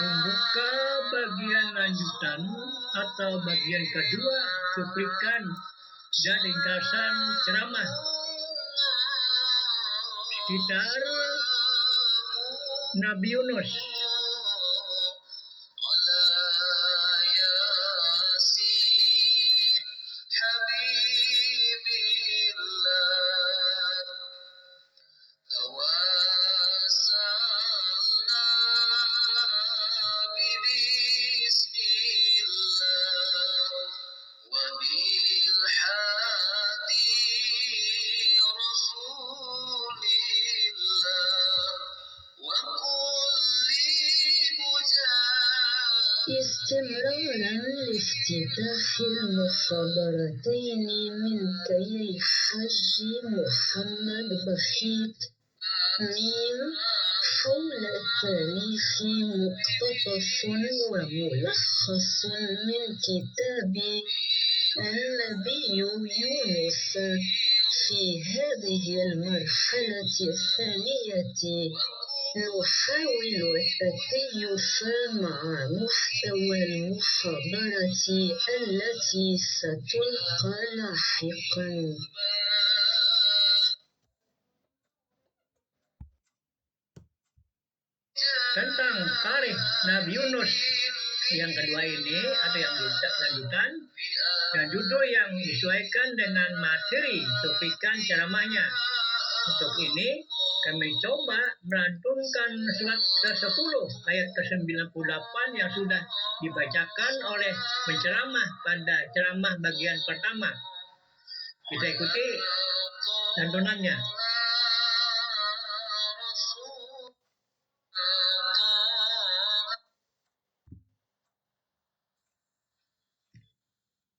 Membuka bagian lanjutan atau bagian kedua cuplikan dan ringkasan ceramah sekitar Nabi Yunus. استمرارا لافتتاح المحاضرتين من كي حج محمد بخيت حول تاريخ مقتطف وملخص من كتاب النبي يونس في هذه المرحلة الثانية. نحاول التكيف مع محتوى المحاضرة التي ستلقى لاحقا. Tentang tarikh Nabi Yunus yang kedua ini atau yang lanjutan dan judul yang disesuaikan dengan materi cuplikan ceramahnya. Untuk ini kami coba melantunkan surat ke-10 ayat ke-98 yang sudah dibacakan oleh penceramah pada ceramah bagian pertama. Kita ikuti lantunannya.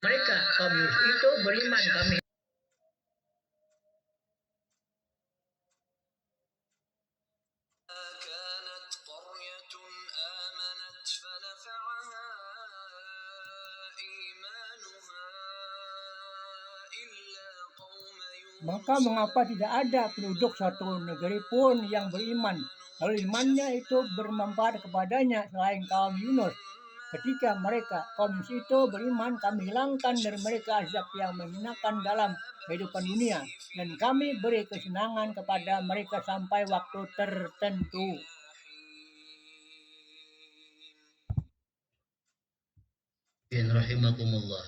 Mereka kaum Yunus itu beriman kami. Maka mengapa tidak ada penduduk suatu negeri pun yang beriman, lalu imannya itu bermanfaat kepadanya selain kaum Yunus? Ketika mereka kaum Yunus itu beriman, kami hilangkan dari mereka azab yang menghinakan dalam kehidupan dunia, dan kami beri kesenangan kepada mereka sampai waktu tertentu. Rahimakumullah.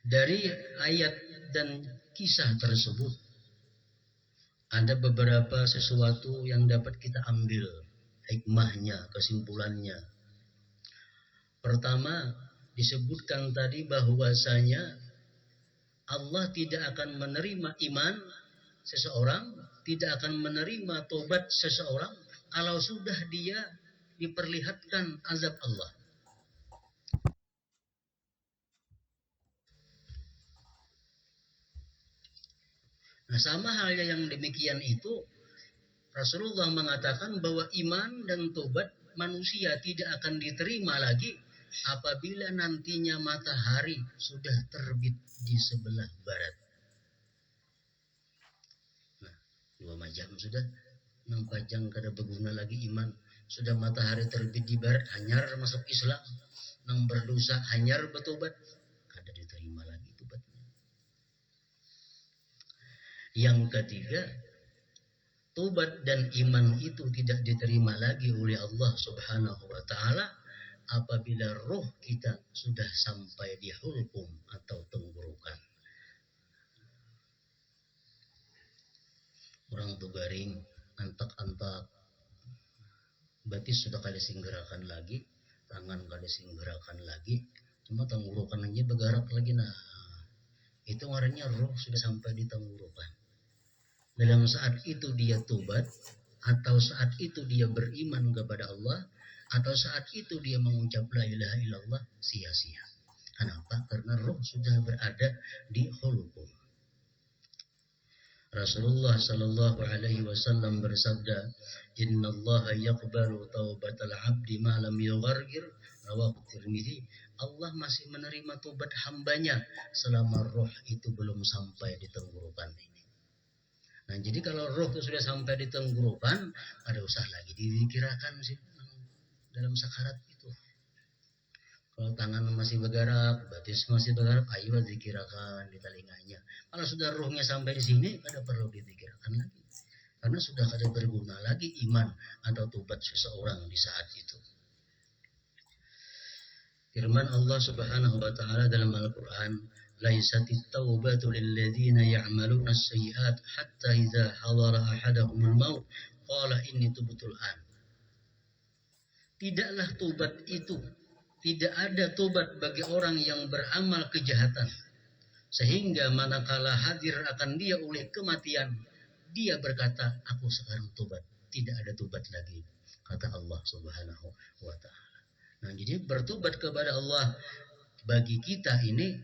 Dari ayat dan kisah tersebut ada beberapa sesuatu yang dapat kita ambil hikmahnya, kesimpulannya. Pertama, disebutkan tadi bahwasanya Allah tidak akan menerima iman seseorang, tidak akan menerima tobat seseorang kalau sudah dia diperlihatkan azab Allah. Nah, sama halnya yang demikian itu, Rasulullah mengatakan bahwa iman dan tobat manusia tidak akan diterima lagi apabila nantinya matahari sudah terbit di sebelah barat. Nah, 2 jam sudah, 4 jam kada berguna lagi iman. Sudah matahari terbit di barat, hanyar masuk Islam. Nang berdosa, hanyar bertobat, kada diterima lagi tobatnya. Yang ketiga, tobat dan iman itu tidak diterima lagi oleh Allah Subhanahu wa Ta'ala apabila roh kita sudah sampai di hulqum atau tenggorokan. Orang tuh garing, antak-antak, batis sudah kali singgerakan lagi, tangan kali singgerakan lagi, cuma tenggorokan aja bergerak lagi. Nah, itu artinya roh sudah sampai di tenggorokan. Dalam saat itu dia tobat, atau saat itu dia beriman kepada Allah, atau saat itu dia mengucap la ilaha illallah, sia-sia. Kenapa? Karena roh sudah berada di hulqum. Rasulullah sallallahu alaihi wasallam bersabda, "Innallaha yaqbalu taubatal 'abdi ma lam yughargir." Rawahu Tirmidzi. Allah masih menerima tobat hambanya selama roh itu belum sampai di tenggorokan ini. Nah, jadi kalau roh itu sudah sampai di tenggorokan, ada usah lagi dikirakan sih. dalam sakarat itu. Kalau tangan masih bergerak, batis masih bergerak, ayo dikirakan di telinganya. Kalau sudah ruhnya sampai di sini, kada perlu dipikirkan lagi. Karena sudah kada berguna lagi iman atau tobat seseorang di saat itu. Firman Allah Subhanahu wa taala dalam Al-Qur'an, "Laisatit taubatu lil ladzina ya'maluna as-sayyi'at hatta idza hadara ahadahumul maut qala inni tubtul an." Tidaklah tobat itu, tidak ada tobat bagi orang yang beramal kejahatan. Sehingga manakala hadir akan dia oleh kematian, dia berkata, aku sekarang tobat. Tidak ada tobat lagi, kata Allah Subhanahu wa ta'ala. Nah, jadi bertobat kepada Allah bagi kita ini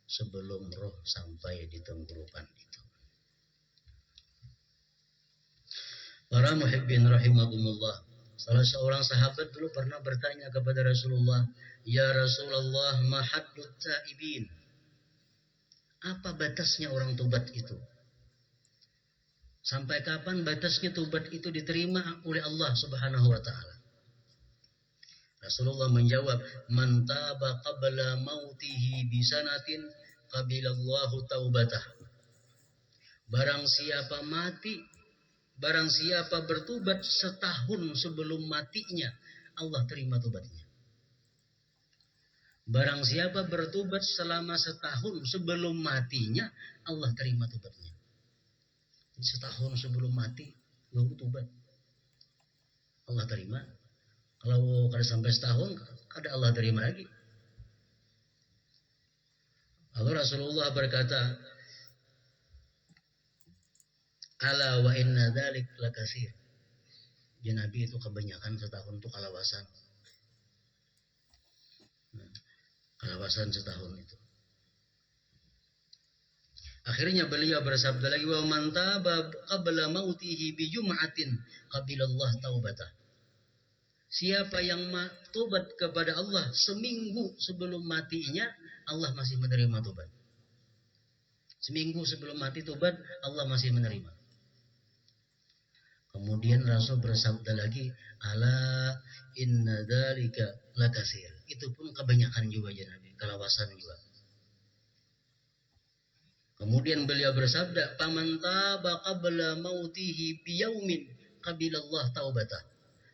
sebelum roh sampai di tenggorokan itu. Para muhibbin rahimakumullah. Salah seorang sahabat dulu pernah bertanya kepada Rasulullah, "Ya Rasulullah, ma haddut taibin?" Apa batasnya orang tobat itu? Sampai kapan batasnya tobat itu diterima oleh Allah Subhanahu wa taala? Rasulullah menjawab, "Man taba qabla mautihi bi sanatin qabilallahu taubatah." Barang siapa bertobat setahun sebelum matinya, Allah terima tobatnya. Barang siapa bertobat selama setahun sebelum matinya, Allah terima tobatnya. Setahun sebelum mati, baru tobat, Allah terima. Kalau kada sampai setahun, kada Allah terima lagi. Lalu Rasulullah berkata, "Ala wa inna dzalik lakasir." Ya Nabi, itu kebanyakan setahun itu kalawasan. Kalawasan setahun itu. Akhirnya beliau bersabda lagi, "Wa man taba qabla mautihi bi jum'atin qabilallah taubatah." Siapa yang tobat kepada Allah seminggu sebelum matinya, Allah masih menerima tobat. Seminggu sebelum mati tobat, Allah masih menerima. Kemudian Rasul bersabda lagi, "Ala inna dzalika lakasir." Itu pun kebanyakan juga ya Nabi, kalawasan juga. Kemudian beliau bersabda, "Faman taba qabla mautihi biyaumin qabilallah taubatah."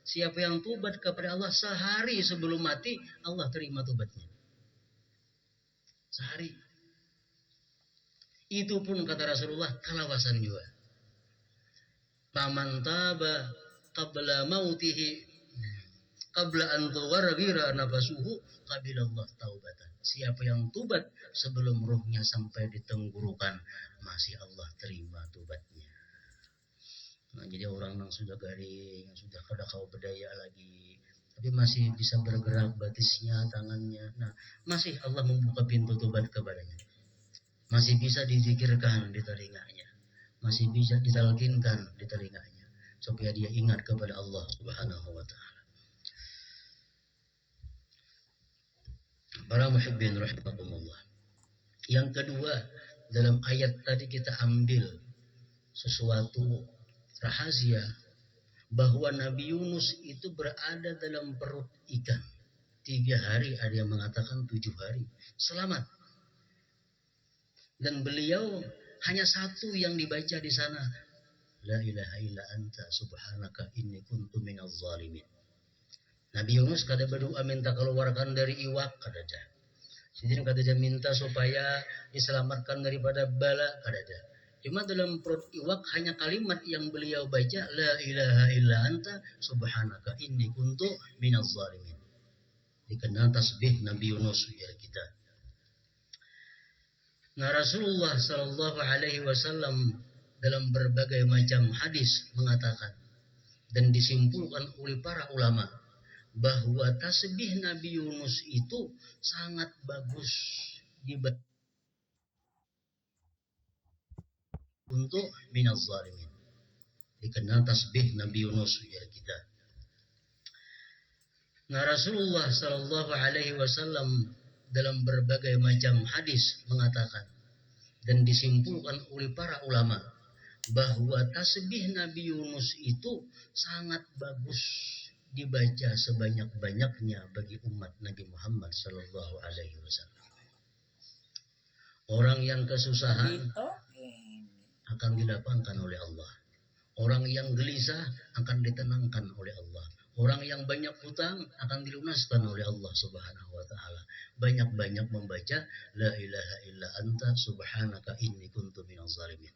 Siapa yang tobat kepada Allah sehari sebelum mati, Allah terima tobatnya. Sehari. Itu pun kata Rasulullah kalawasan juga. Faman taba qabla mautihi qabla an tuwargira nafasuhu qabilallah taubatan. Siapa yang tobat sebelum ruhnya sampai di tenggorokan, masih Allah terima tobatnya. Nah, jadi orang yang sudah garing, yang sudah kada kau berdaya lagi, tapi masih bisa bergerak batisnya, tangannya. Nah, masih Allah membuka pintu tobat kepadanya. Masih bisa dizikirkan di telinganya. Masih bisa ditalkinkan di telinganya. Supaya dia ingat kepada Allah Subhanahu wa ta'ala. Para muhibbin rahimakumullah. Yang kedua, dalam ayat tadi kita ambil sesuatu rahasia bahwa Nabi Yunus itu berada dalam perut ikan 3 hari, ada yang mengatakan 7 hari, selamat. Dan beliau hanya satu yang dibaca di sana, la ilaha illa anta subhanaka inni kuntu minaz zalimin. Nabi Yunus kada berdoa minta keluarkan dari iwak, kada ada. Sidin kada dia minta supaya diselamatkan daripada bala, kada ada. Cuma dalam perut iwak hanya kalimat yang beliau baca, la ilaha illa anta subhanaka inni kuntu minaz zalimin. Dikenal tasbih Nabi Yunus biar kita. Nah, Rasulullah sallallahu alaihi wasallam dalam berbagai macam hadis mengatakan dan disimpulkan oleh para ulama bahwa tasbih Nabi Yunus itu sangat bagus untuk minaz zalimin. Dikenal tasbih Nabi Yunus biar kita. Nah, Rasulullah sallallahu alaihi wasallam dalam berbagai macam hadis mengatakan dan disimpulkan oleh para ulama bahwa tasbih Nabi Yunus itu sangat bagus dibaca sebanyak-banyaknya bagi umat Nabi Muhammad Sallallahu Alaihi Wasallam. Orang yang kesusahan akan dilapangkan oleh Allah. Orang yang gelisah akan ditenangkan oleh Allah. Orang yang banyak hutang akan dilunaskan oleh Allah Subhanahu wa taala. Banyak-banyak membaca la ilaha illa anta subhanaka inni kuntu minaz zalimin.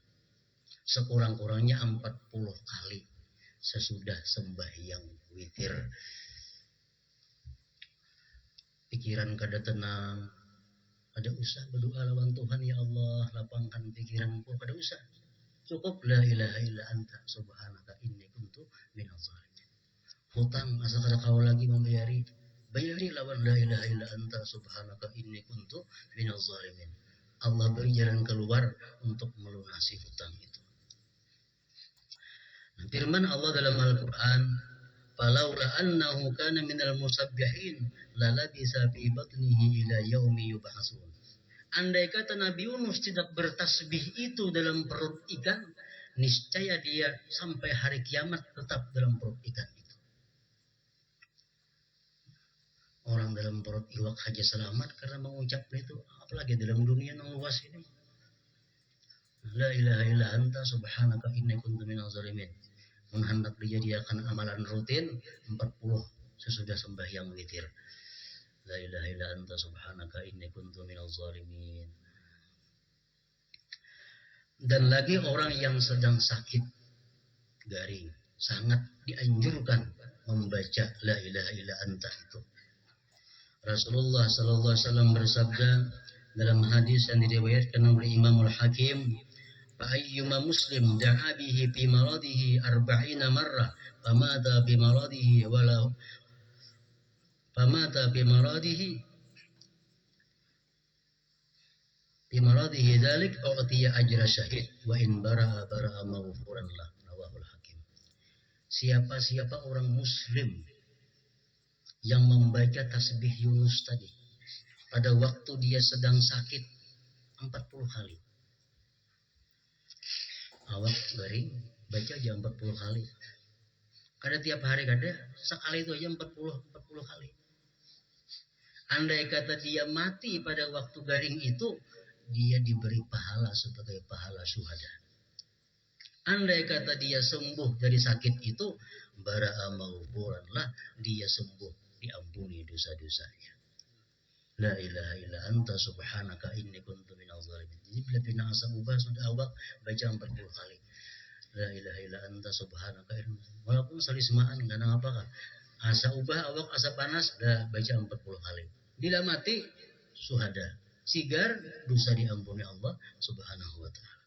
Sekurang-kurangnya 40 kali sesudah sembahyang witir. Pikiran kada tenang, kada usah berdoa lawan Tuhan, ya Allah lapangkan pikiranku, kada usah. Cukup la ilaha illa anta subhanaka inni kuntu minaz zalimin. Hutang asa kada kau lagi membayari, bayari lawan la ilaha illa anta subhanaka inni kuntu minaz zalimin. Allah beri jalan keluar untuk melunasi hutang itu. Firman Allah dalam Al-Quran, "Falaula annahu kana minal musabbihin lalabisa fi batnihi ila yaumi yub'atsun." Andai kata Nabi Yunus tidak bertasbih itu dalam perut ikan, niscaya dia sampai hari kiamat tetap dalam perut ikan itu. Orang dalam perut iwak saja selamat karena mengucap itu, apalagi dalam dunia yang luas ini. La ilaha illa anta subhanaka inni kuntu minaz zalimin. Hendak dijadikan amalan rutin 40 sesudah sembahyang witir. La ilaha illa anta subhanaka inni kuntu minaz zalimin. Dan lagi orang yang sedang sakit garing, sangat dianjurkan membaca la ilaha illa anta itu. Rasulullah sallallahu alaihi wasallam bersabda dalam hadis yang diriwayatkan oleh Imam Al-Hakim, "Ayyuma muslim da'a bihi fi maradihi 40 marrah famata bi maradihi wala famata bi maradihi dzalik u'tiya ajra syahid wa in bara'a maghfuran lah." Rawahul Hakim. Siapa orang muslim yang membaca tasbih Yunus tadi pada waktu dia sedang sakit 40 kali. Awak garing, baca aja 40 kali. Kada tiap hari kada, sekali itu aja 40 kali. Andai kata dia mati pada waktu garing itu, dia diberi pahala sebagai pahala syuhada. Andai kata dia sembuh dari sakit itu, bara'a maghfuran lah, dia sembuh, diampuni dosa-dosanya. La ilaha illa anta subhanaka inni kuntu minaz zalimin. Jadi bila pina asa ubah sudah awak baca 40 kali. La ilaha illa anta subhanaka inni. Walaupun salismaan enggak apa kan. Asa ubah awak asa panas dah baca 40 kali. Bila mati suhada. Sigar dosa diampuni Allah Subhanahu wa taala.